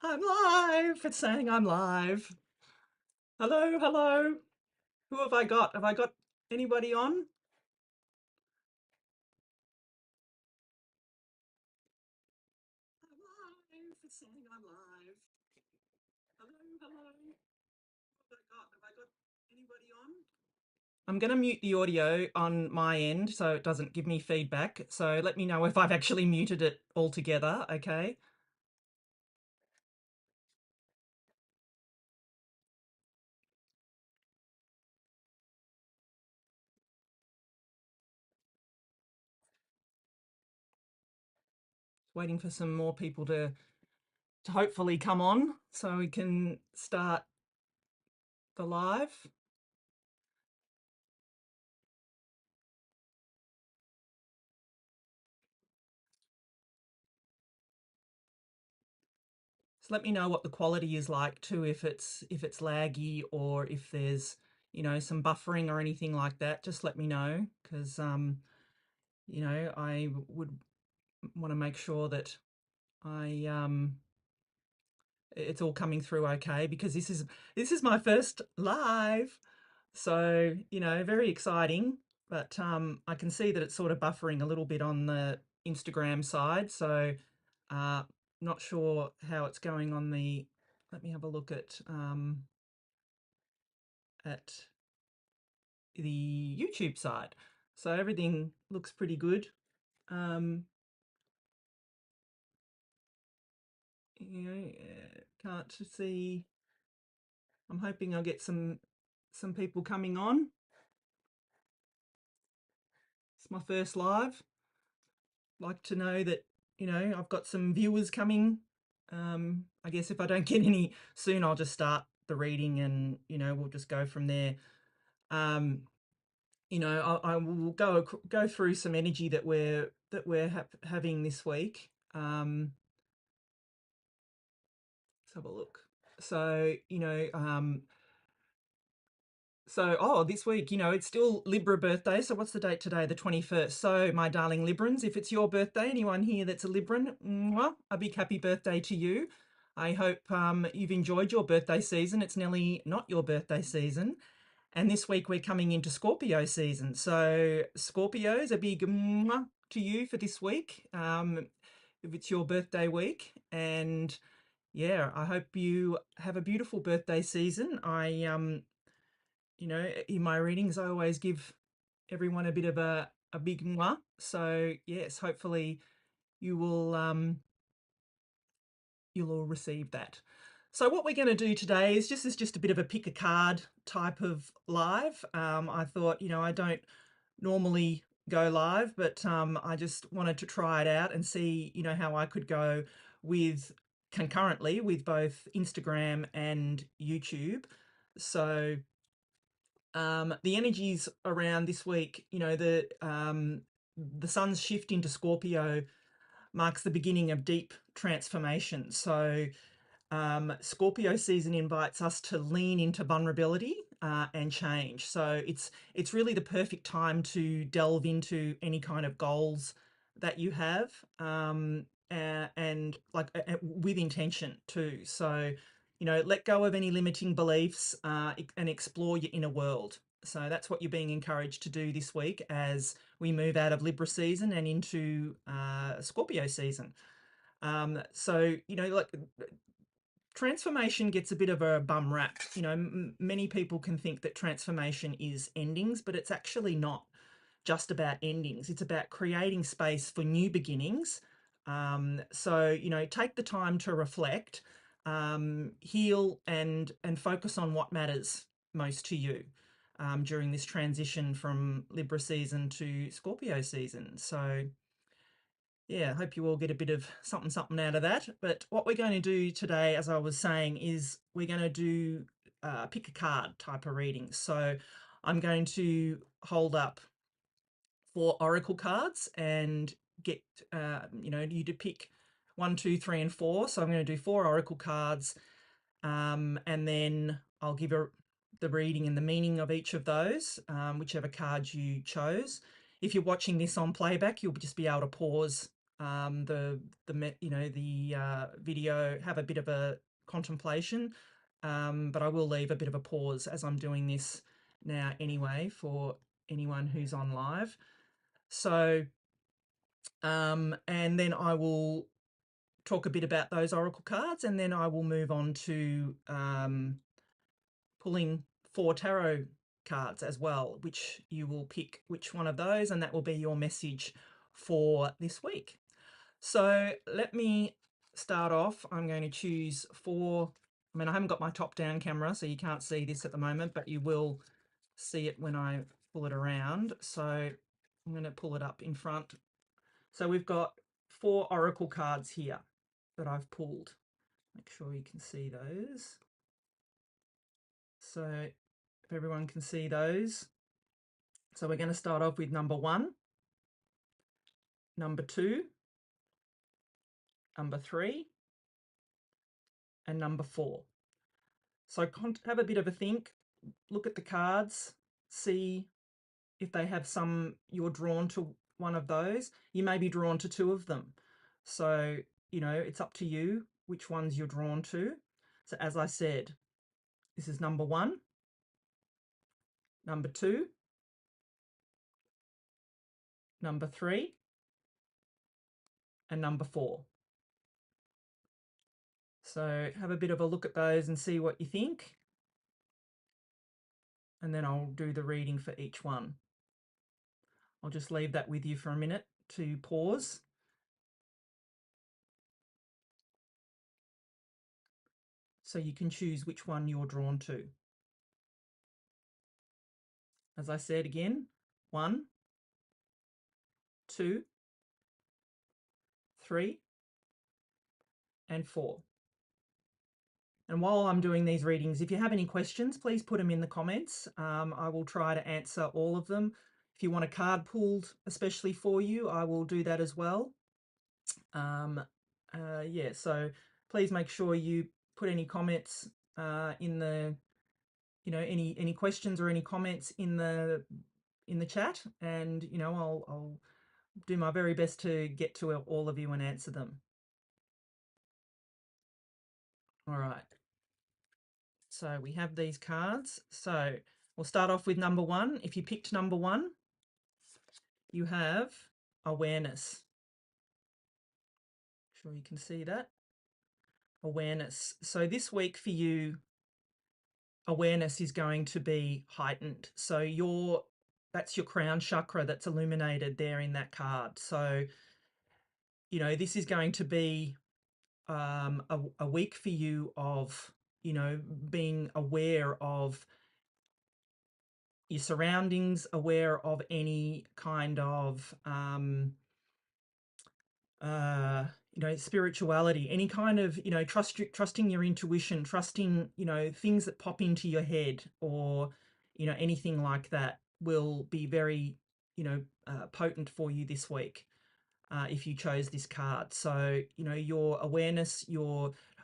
I'm live. It's saying I'm live. Hello, hello. Who have I got? Have I got anybody on? I'm live. It's saying I'm live. Hello, hello. Who have I got? Have I got anybody on? I'm going to mute the audio on my end so it doesn't give me feedback. So let me know if I've actually muted it altogether, okay? Waiting for some more people to hopefully come on so we can start the live. So let me know what the quality is like too, if it's laggy or if there's, some buffering or anything like that. Just let me know because I would want to make sure that I it's all coming through okay because this is my first live. So, very exciting, but I can see that it's sort of buffering a little bit on the Instagram side. So, uh, not sure how it's going on the. Let me have a look at the YouTube side. So everything looks pretty good. Um, can't see. I'm hoping I'll get some people coming on. It's my first live. Like to know that I've got some viewers coming. I guess if I don't get any soon, I'll just start the reading and we'll just go from there. Um, I will go through some energy that we're having this week. Let's have a look. So this week, it's still Libra birthday. So what's the date today? The 21st. So my darling Librans, if it's your birthday, anyone here that's a Libran, a big happy birthday to you. I hope you've enjoyed your birthday season. It's nearly not your birthday season. And this week we're coming into Scorpio season. So Scorpios, a big to you for this week. If it's your birthday week. And yeah, I hope you have a beautiful birthday season. In my readings, I always give everyone a bit of a big mwah. So yes, hopefully you will you'll all receive that. So what we're going to do today is just a bit of a pick a card type of live. I thought, I don't normally go live, but I just wanted to try it out and see, how I could go with concurrently with both Instagram and YouTube. So the energies around this week, the sun's shift into Scorpio marks the beginning of deep transformation. So Scorpio season invites us to lean into vulnerability and change. So it's really the perfect time to delve into any kind of goals that you have, and like with intention too. So let go of any limiting beliefs and explore your inner world. So that's what you're being encouraged to do this week as we move out of Libra season and into Scorpio season. So like transformation gets a bit of a bum rap. Many people can think that transformation is endings, but it's actually not just about endings. It's about creating space for new beginnings. So take the time to reflect, heal, and focus on what matters most to you during this transition from Libra season to Scorpio season. So yeah, I hope you all get a bit of something out of that. But what we're going to do today, as I was saying, is we're going to do pick a card type of reading. So I'm going to hold up 4 oracle cards and get you to pick 1, 2, 3, and 4. So I'm going to do 4 oracle cards, and then I'll give the reading and the meaning of each of those, whichever cards you chose. If you're watching this on playback, you'll just be able to pause the video, have a bit of a contemplation, but I will leave a bit of a pause as I'm doing this now anyway for anyone who's on live. So, and then I will talk a bit about those oracle cards, and then I will move on to pulling 4 tarot cards as well, which you will pick which one of those, and that will be your message for this week. So let me start off. I'm going to choose 4. I mean, I haven't got my top down camera, so you can't see this at the moment, but you will see it when I pull it around. So I'm going to pull it up in front. So we've got 4 oracle cards here that I've pulled. Make sure you can see those. So if everyone can see those. So we're going to start off with number 1, number 2, number 3, and number 4. So have a bit of a think, look at the cards, see if they have some, you're drawn to one of those. You may be drawn to 2 of them. So, it's up to you which ones you're drawn to. So as I said, this is number 1, number 2, number 3, and number 4. So have a bit of a look at those and see what you think. And then I'll do the reading for each one. I'll just leave that with you for a minute to pause. So you can choose which one you're drawn to. As I said again, 1, 2, 3, and 4. And while I'm doing these readings, if you have any questions, please put them in the comments. I will try to answer all of them. If you want a card pulled especially for you, I will do that as well. Yeah, so please make sure you put any comments in the, any questions or any comments in the chat, and I'll do my very best to get to all of you and answer them. All right. So we have these cards. So we'll start off with number 1. If you picked number 1, you have awareness. Sure you can see that. Awareness. So this week for you, awareness is going to be heightened. So that's your crown chakra that's illuminated there in that card. So, this is going to be a week for you of, being aware of your surroundings, aware of any kind of, spirituality, any kind of, trusting your intuition, trusting, things that pop into your head, or, anything like that will be very, potent for you this week. If you chose this card. So, your awareness,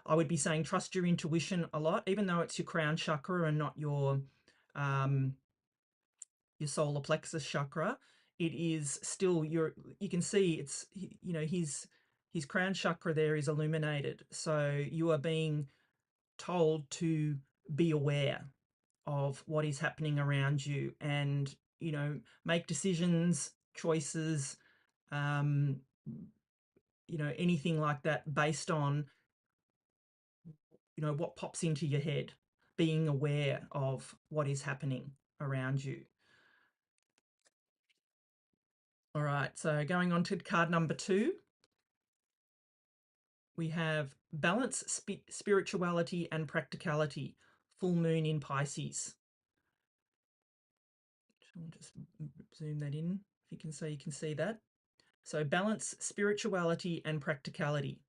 I would be saying trust your intuition a lot, even though it's your crown chakra and not your solar plexus chakra. It is still you can see it's, his crown chakra there is illuminated. So you are being told to be aware of what is happening around you, and, make decisions, choices, anything like that based on, what pops into your head, being aware of what is happening around you. All right, so going on to card number 2, we have balance, spirituality and practicality, full moon in Pisces. I'll just zoom that in if you can see that. So balance, spirituality and practicality,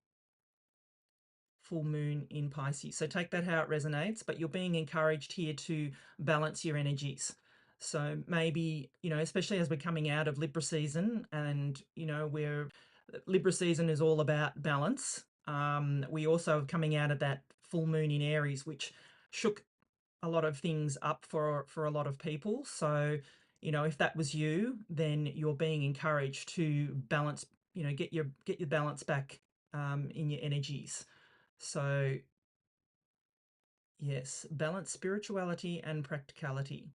full moon in Pisces. So take that how it resonates, but you're being encouraged here to balance your energies. So maybe, especially as we're coming out of Libra season, and, Libra season is all about balance. We also are coming out of that full moon in Aries, which shook a lot of things up for a lot of people. So, if that was you, then you're being encouraged to balance get your balance back in your energies. So yes, balance, spirituality and practicality.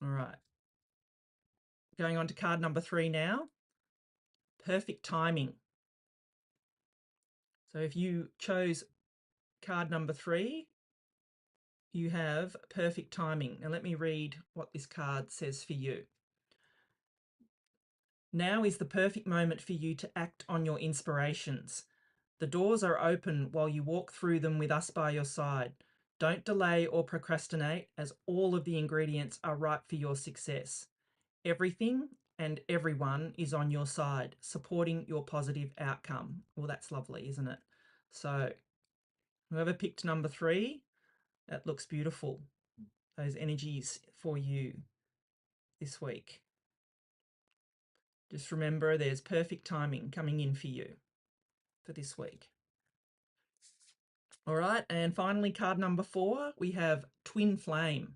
All right, going on to card number 3 now. Perfect timing. So if you chose card number 3, you have perfect timing. Now let me read what this card says for you. Now is the perfect moment for you to act on your inspirations. The doors are open while you walk through them with us by your side. Don't delay or procrastinate, as all of the ingredients are right for your success. Everything and everyone is on your side, supporting your positive outcome. Well, that's lovely, isn't it? So whoever picked number 3, that looks beautiful. Those energies for you this week. Just remember there's perfect timing coming in for you for this week. All right, and finally, card number 4, we have Twin Flame.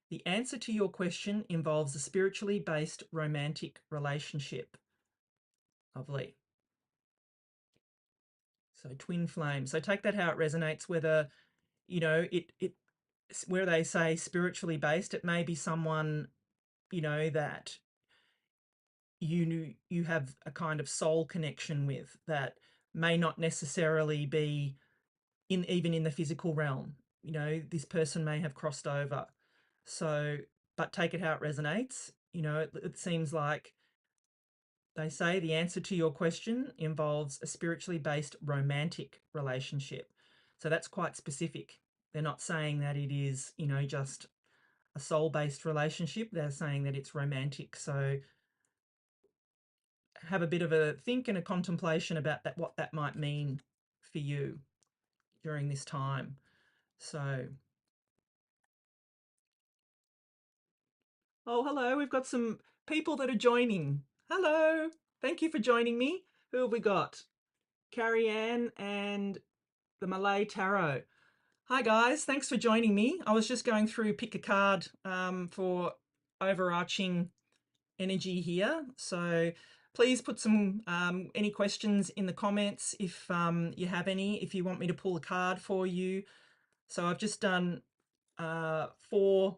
The answer to your question involves a spiritually based romantic relationship. Lovely. So Twin Flame. So take that how it resonates, whether, it where they say spiritually based, it may be someone, that you have a kind of soul connection with that may not necessarily be even in the physical realm. This person may have crossed over. So, but take it how it resonates. It seems like they say the answer to your question involves a spiritually based romantic relationship. So that's quite specific. They're not saying that it is, just a soul based relationship. They're saying that it's romantic. So have a bit of a think and a contemplation about that, what that might mean for you during this time. So, oh, hello, we've got some people that are joining. Hello, thank you for joining me. Who have we got? Carrie Ann and the Malay Tarot. Hi guys, thanks for joining me. I was just going through pick a card for overarching energy here. So please put some any questions in the comments if you have any, if you want me to pull a card for you. So I've just done 4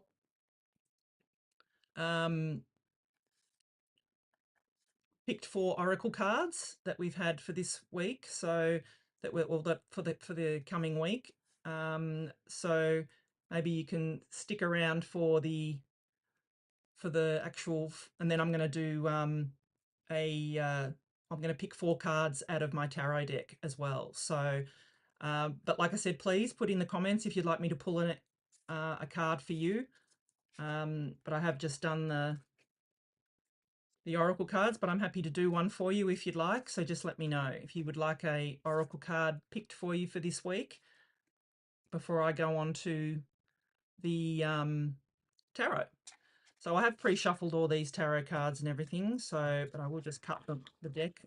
picked 4 oracle cards that we've had for this week. So that we're well that for the coming week. So maybe you can stick around for the actual, and then I'm going to do I'm going to pick 4 cards out of my tarot deck as well. So, but like I said, please put in the comments if you'd like me to pull a card for you. But I have just done the oracle cards, but I'm happy to do one for you if you'd like. So just let me know if you would like a oracle card picked for you for this week before I go on to the tarot. So I have pre-shuffled all these tarot cards and everything, but I will just cut the deck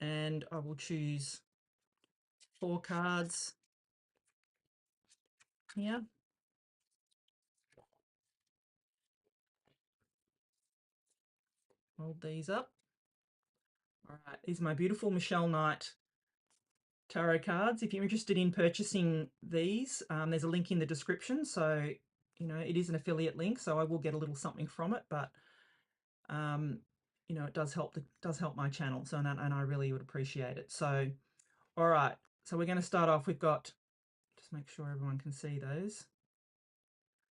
and I will choose 4 cards here. Hold these up. All right, these are my beautiful Michelle Knight tarot cards. If you're interested in purchasing these, there's a link in the description. So, it is an affiliate link, so I will get a little something from it, but it does help my channel. So, and I really would appreciate it. So, all right. So we're going to start off. We've got, just make sure everyone can see those.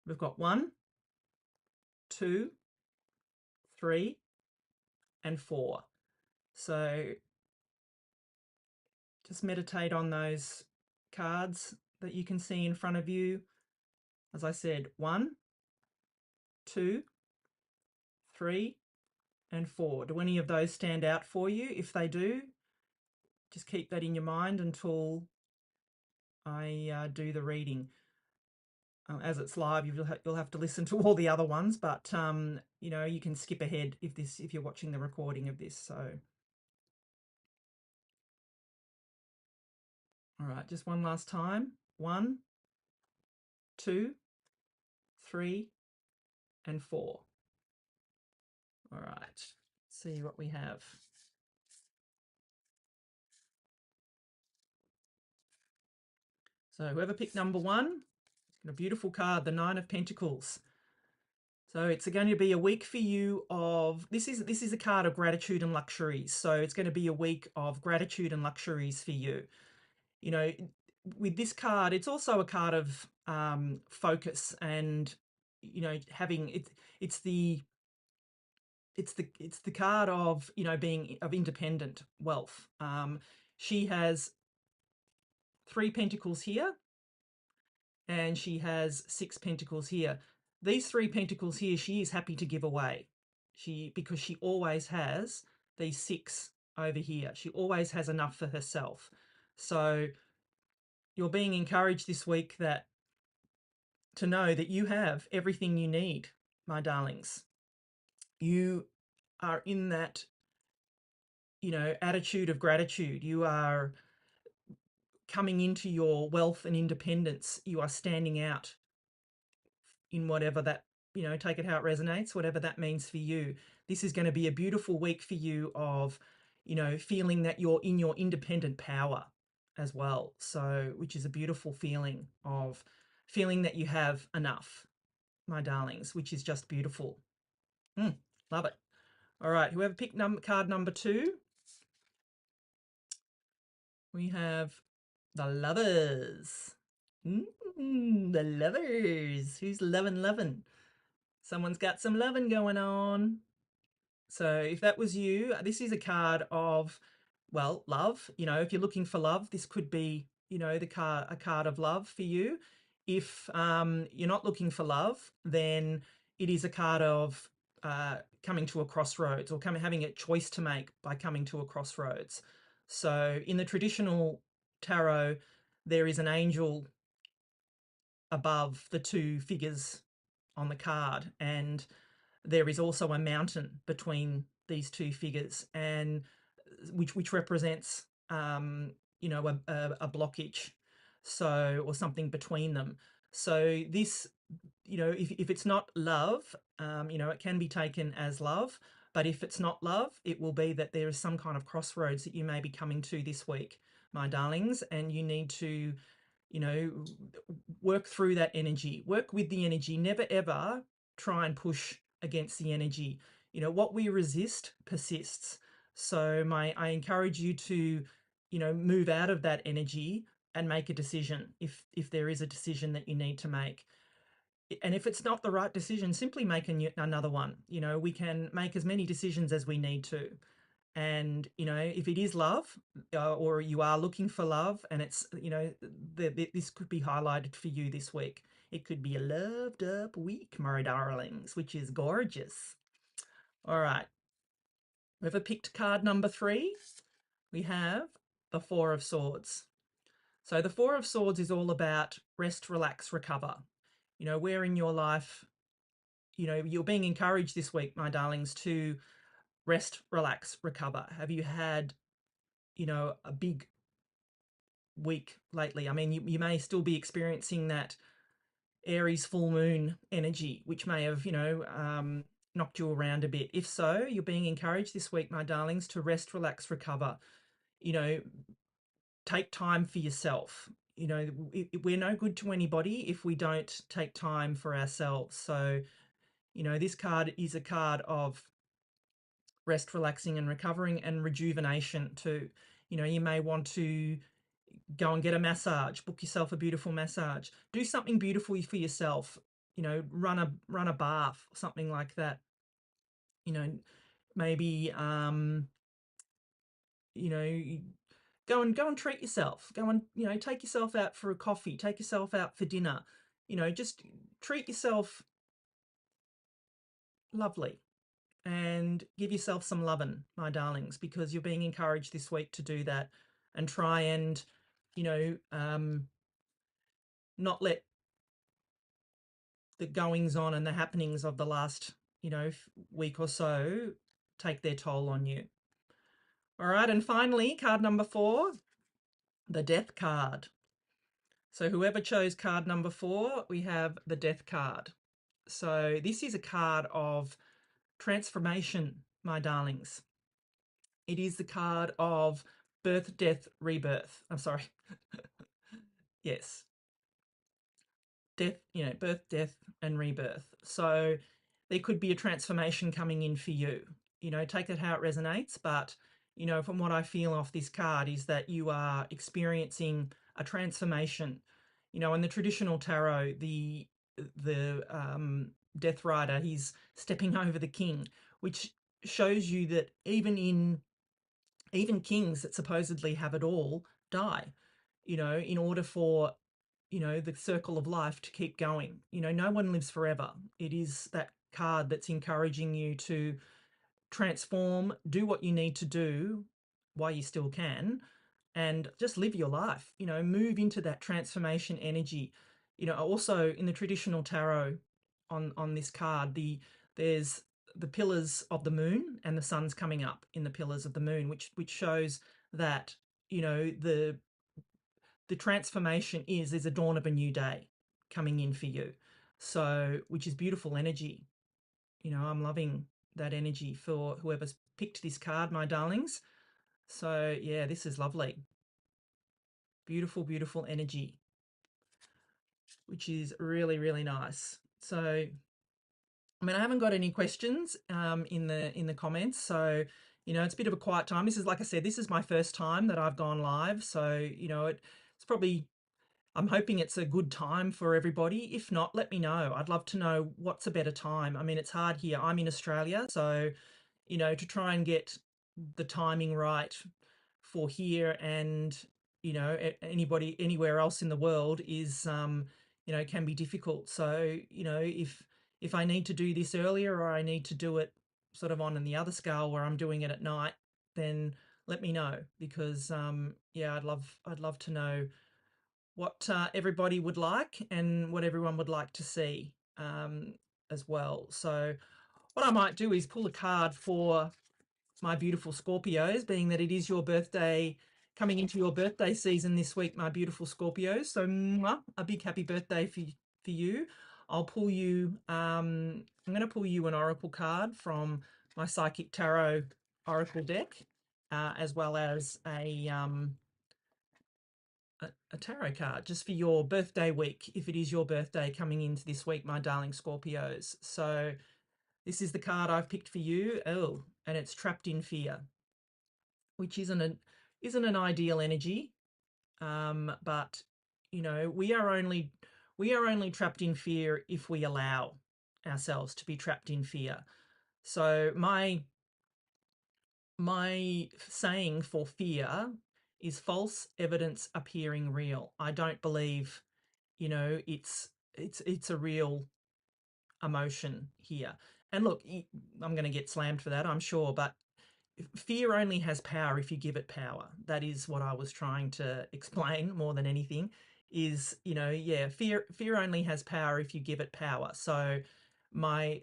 We've got 1, 2, 3, and 4. So just meditate on those cards that you can see in front of you. As I said, 1, 2, 3, and 4. Do any of those stand out for you? If they do, just keep that in your mind until I do the reading. As it's live, you'll have to listen to all the other ones, but you can skip ahead if you're watching the recording of this. So, all right, just one last time. 1, 2, 3, and 4. All right. see what we have. So whoever picked number one, a beautiful card, the Nine of Pentacles. So it's going to be a week for you of, this is a card of gratitude and luxuries. So it's going to be a week of gratitude and luxuries for you. You know, with this card, it's also a card of focus and, you know, having it. It's the card of, you know, being of independent wealth. She has 3 pentacles here, and she has 6 pentacles here. These 3 pentacles here, she is happy to give away. Because she always has these 6 over here. She always has enough for herself. So you're being encouraged this week to know that you have everything you need, my darlings. You are in that, you know, attitude of gratitude. You are coming into your wealth and independence. You are standing out in whatever that, you know, take it how it resonates, whatever that means for you. This is going to be a beautiful week for you of, you know, feeling that you're in your independent power as well. So, which is a beautiful feeling of feeling that you have enough, my darlings, which is just beautiful. Love it. All right, whoever picked card number 2, we have the Lovers. The Lovers. Who's loving? Someone's got some loving going on. So if that was you, this is a card of, well, love. You know, if you're looking for love, this could be, you know, a card of love for you. If you're not looking for love, then it is a card of coming to a crossroads, or having a choice to make by coming to a crossroads. So in the traditional tarot, there is an angel above the 2 figures on the card, and there is also a mountain between these 2 figures, and which represents you know, a blockage, so, or something between them. So this, you know, if it's not love, you know, it can be taken as love, but if it's not love, it will be that there is some kind of crossroads that you may be coming to this week, my darlings, and you need to, you know, work through that energy, work with the energy, never ever try and push against the energy. You know, what we resist persists. So I encourage you to, you know, move out of that energy and make a decision if there is a decision that you need to make. And if it's not the right decision, simply make another one. You know, we can make as many decisions as we need to. And, you know, if it is love, or you are looking for love, and it's, you know, this could be highlighted for you this week. It could be a loved up week, my darlings, which is gorgeous. All right. Whoever picked card number 3, we have the 4 of Swords. So the 4 of Swords is all about rest, relax, recover. You know, where in your life, you know, you're being encouraged this week, my darlings, to rest, relax, recover. Have you had, you know, a big week lately? I mean, you may still be experiencing that Aries full moon energy, which may have, you know, knocked you around a bit. If so, you're being encouraged this week, my darlings, to rest, relax, recover. You know, take time for yourself. You know, we're no good to anybody if we don't take time for ourselves. So, you know, this card is a card of rest, relaxing, and recovering, and rejuvenation too. You know, you may want to go and get a massage, book yourself a beautiful massage, do something beautiful for yourself. You know, run a bath, something like that. You know, maybe you know, go and treat yourself. Go and, you know, take yourself out for a coffee, take yourself out for dinner. You know, just treat yourself lovely and give yourself some loving, my darlings, because you're being encouraged this week to do that, and try and, you know, not let the goings on and the happenings of the last, you know, week or so take their toll on you. All right, and finally, card number 4, the Death card. So whoever chose card number 4, we have the Death card. So this is a card of transformation my darlings. It is the card of birth, death, rebirth. I'm sorry. Yes. Death, birth, death, and rebirth. So there could be a transformation coming in for you. Take it how it resonates. But, from what I feel off this card is that you are experiencing a transformation. In the traditional tarot, the Death Rider, he's stepping over the king, which shows you that even kings that supposedly have it all die, in order for, the circle of life to keep going. No one lives forever. It is that card that's encouraging you to transform, do what you need to do while you still can, and just live your life, move into that transformation energy. Also in the traditional tarot, on this card, there's the pillars of the moon and the sun's coming up in the pillars of the moon, which shows that, the transformation is a dawn of a new day coming in for you. So, which is beautiful energy. I'm loving that energy for whoever's picked this card, my darlings. So, yeah, this is lovely. Beautiful, beautiful energy, which is really, really nice. So, I mean, I haven't got any questions in the comments, so it's a bit of a quiet time. This is, like I said, this is my first time that I've gone live, so it's probably, I'm hoping it's a good time for everybody. If not, let me know. I'd love to know what's a better time. I mean, it's hard here. I'm in Australia, so to try and get the timing right for here and anybody anywhere else in the world is can be difficult. So if I need to do this earlier or I need to do it sort of on the other scale where I'm doing it at night, then let me know, because yeah, I'd love to know what everybody would like and what everyone would like to see as well. So what I might do is pull a card for my beautiful Scorpios, being that it is your birthday, coming into your birthday season this week, my beautiful Scorpios. So a big happy birthday for you. I'll pull you, I'm going to pull you an oracle card from my Psychic Tarot oracle deck, as well as a tarot card just for your birthday week, if it is your birthday coming into this week, my darling Scorpios. So this is the card I've picked for you. Oh, and it's Trapped in Fear, which isn't an ideal energy. But we are only trapped in fear if we allow ourselves to be trapped in fear. So my saying for fear is false evidence appearing real. I don't believe, it's a real emotion here. And look, I'm going to get slammed for that, I'm sure, but fear only has power if you give it power. That is what I was trying to explain more than anything. Is, yeah, fear only has power if you give it power. So my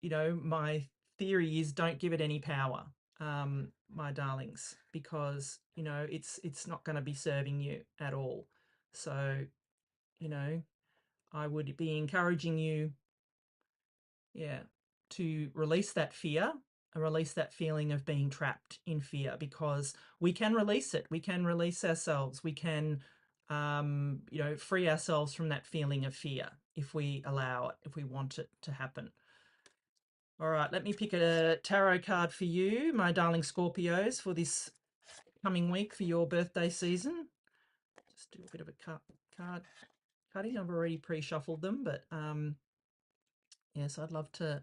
my theory is, don't give it any power, my darlings, because it's not going to be serving you at all. So I would be encouraging you, yeah, to release that fear and release that feeling of being trapped in fear, because we can release it. We can release ourselves. We can, free ourselves from that feeling of fear if we allow it, if we want it to happen. All right, let me pick a tarot card for you, my darling Scorpios, for this coming week for your birthday season. Just do a bit of a card cutting. I've already pre-shuffled them, but yes, I'd love to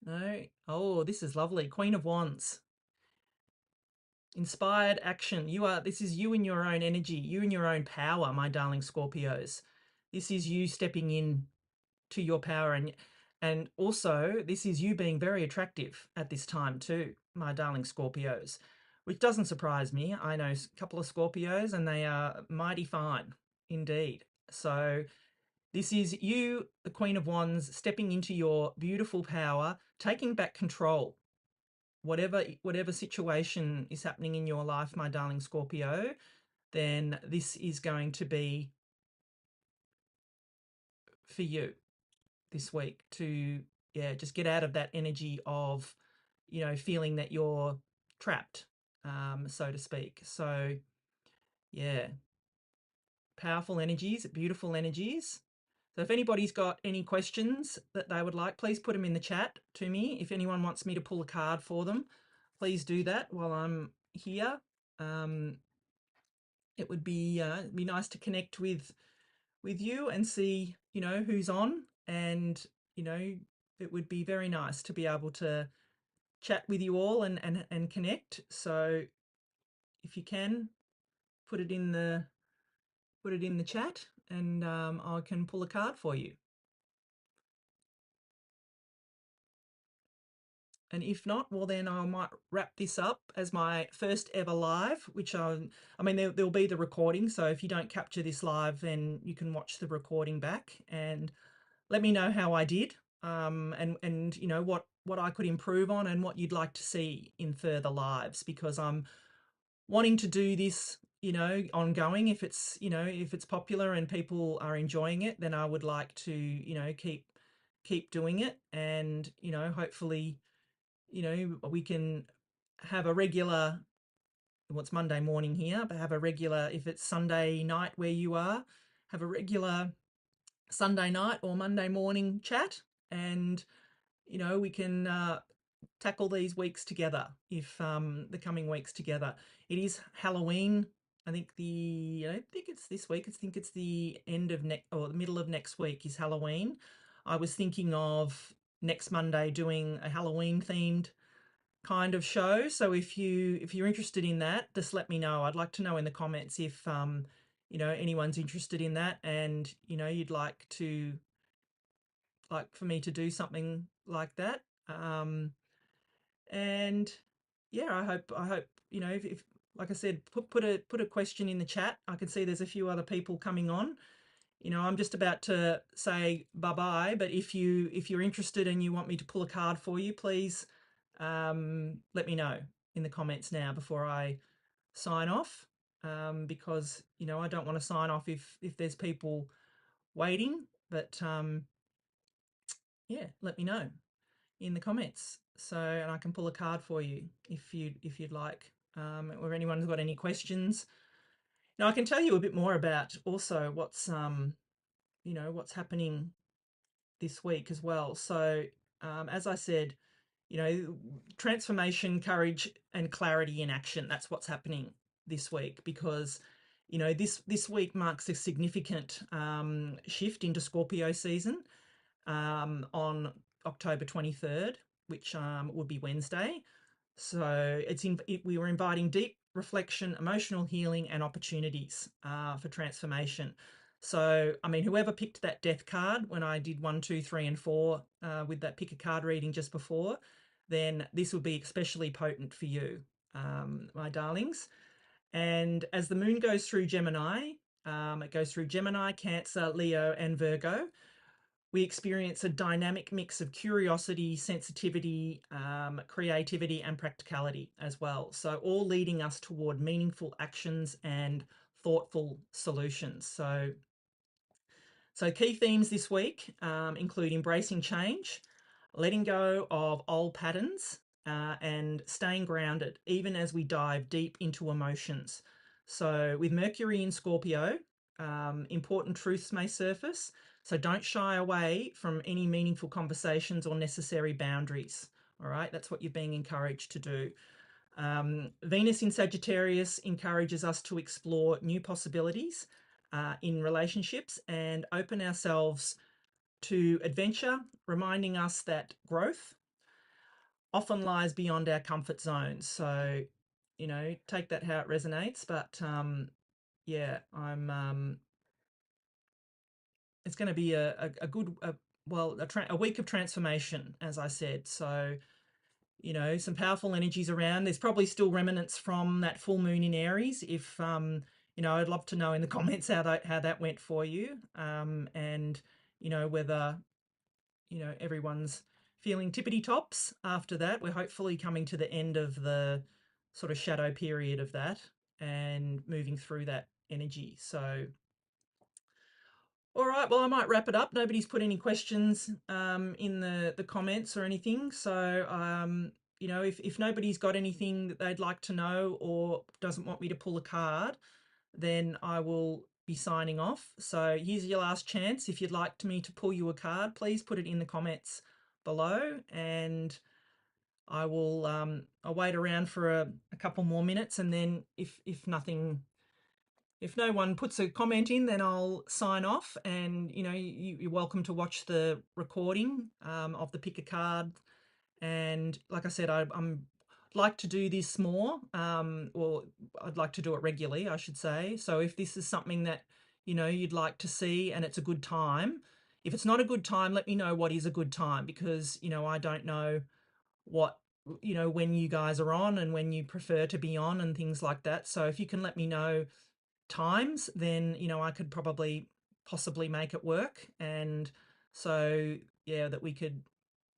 know. Oh, this is lovely. Queen of Wands. Inspired action. This is you in your own energy, you in your own power, my darling Scorpios. This is you stepping in to your power, and also this is you being very attractive at this time too, my darling Scorpios, which doesn't surprise me. I know a couple of Scorpios and they are mighty fine indeed. So this is you, the Queen of Wands, stepping into your beautiful power, taking back control. Whatever situation is happening in your life, my darling Scorpio, then this is going to be for you this week to, yeah, just get out of that energy of, feeling that you're trapped, so to speak. So yeah, powerful energies, beautiful energies. So if anybody's got any questions that they would like, please put them in the chat to me. If anyone wants me to pull a card for them, please do that while I'm here. It would be nice to connect with you and see who's on, and it would be very nice to be able to chat with you all and connect. So if you can put it in the chat, and I can pull a card for you. And if not, well, then I might wrap this up as my first ever live, which I mean, there'll be the recording. So if you don't capture this live, then you can watch the recording back and let me know how I did, and what I could improve on and what you'd like to see in further lives, because I'm wanting to do this, ongoing. If it's popular and people are enjoying it, then I would like to, keep doing it, and hopefully, we can have a regular. Well, it's Monday morning here, but have a regular. If it's Sunday night where you are, have a regular Sunday night or Monday morning chat, and we can tackle these weeks together. If the coming weeks together, it is Halloween. I don't think it's this week. I think it's the end of next or the middle of next week is Halloween. I was thinking of next Monday doing a Halloween themed kind of show. So if you're interested in that, just let me know. I'd like to know in the comments if anyone's interested in that, and you'd like for me to do something like that. And yeah, I hope if like I said, put a question in the chat. I can see there's a few other people coming on. I'm just about to say bye bye, but if you're interested and you want me to pull a card for you, please let me know in the comments now before I sign off, because I don't want to sign off if there's people waiting. But yeah, let me know in the comments, so and I can pull a card for you if you'd like, or anyone's got any questions. Now I can tell you a bit more about also what's happening this week as well. So as I said, transformation, courage, and clarity in action. That's what's happening this week, because this week marks a significant shift into Scorpio season, on October 23rd, which would be Wednesday. So we were inviting deep reflection, emotional healing, and opportunities for transformation. So, I mean, whoever picked that death card when I did 1, 2, 3, and 4 with that pick a card reading just before, then this will be especially potent for you, my darlings. And as the moon goes through Gemini, it goes through Gemini, Cancer, Leo, and Virgo. We experience a dynamic mix of curiosity, sensitivity, creativity, and practicality as well. So, all leading us toward meaningful actions and thoughtful solutions. So key themes this week include embracing change, letting go of old patterns, and staying grounded, even as we dive deep into emotions. So, with Mercury in Scorpio, important truths may surface. So, don't shy away from any meaningful conversations or necessary boundaries. All right, that's what you're being encouraged to do. Venus in Sagittarius encourages us to explore new possibilities in relationships and open ourselves to adventure, reminding us that growth often lies beyond our comfort zones. So, take that how it resonates. But yeah, it's going to be a good, a week of transformation, as I said. So, some powerful energies around. There's probably still remnants from that full moon in Aries. If I'd love to know in the comments how that went for you, and whether everyone's feeling tippity tops after that. We're hopefully coming to the end of the sort of shadow period of that and moving through that energy. So, all right, well, I might wrap it up. Nobody's put any questions in the comments or anything. So, you know, if nobody's got anything that they'd like to know or doesn't want me to pull a card, then I will be signing off. So here's your last chance. If you'd like me to pull you a card, please put it in the comments below, and I will I'll wait around for a couple more minutes, and then if no one puts a comment in, then I'll sign off. And you know, you're welcome to watch the recording of the pick a card. And like I said, I'm like to do this more, or I'd like to do it regularly, I should say. So if this is something that you know you'd like to see and it's a good time, if it's not a good time, let me know what is a good time, because you know I don't know what, you know, when you guys are on and when you prefer to be on and things like that. So if you can let me know times, then you know I could probably possibly make it work. And so yeah, that we could,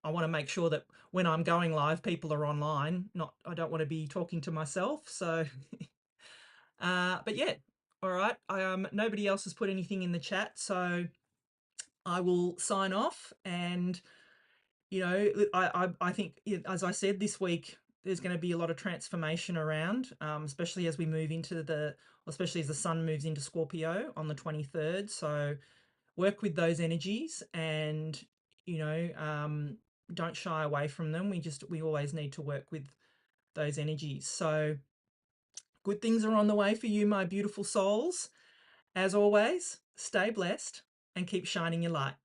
I want to make sure that when I'm going live, people are online. Not, I don't want to be talking to myself. So, but yeah, all right. Nobody else has put anything in the chat, so I will sign off. And you know, I think, as I said, this week there's going to be a lot of transformation around, especially as we move into especially as the sun moves into Scorpio on the 23rd. So work with those energies, and you know, don't shy away from them. We always need to work with those energies. So good things are on the way for you, my beautiful souls. As always, stay blessed and keep shining your light.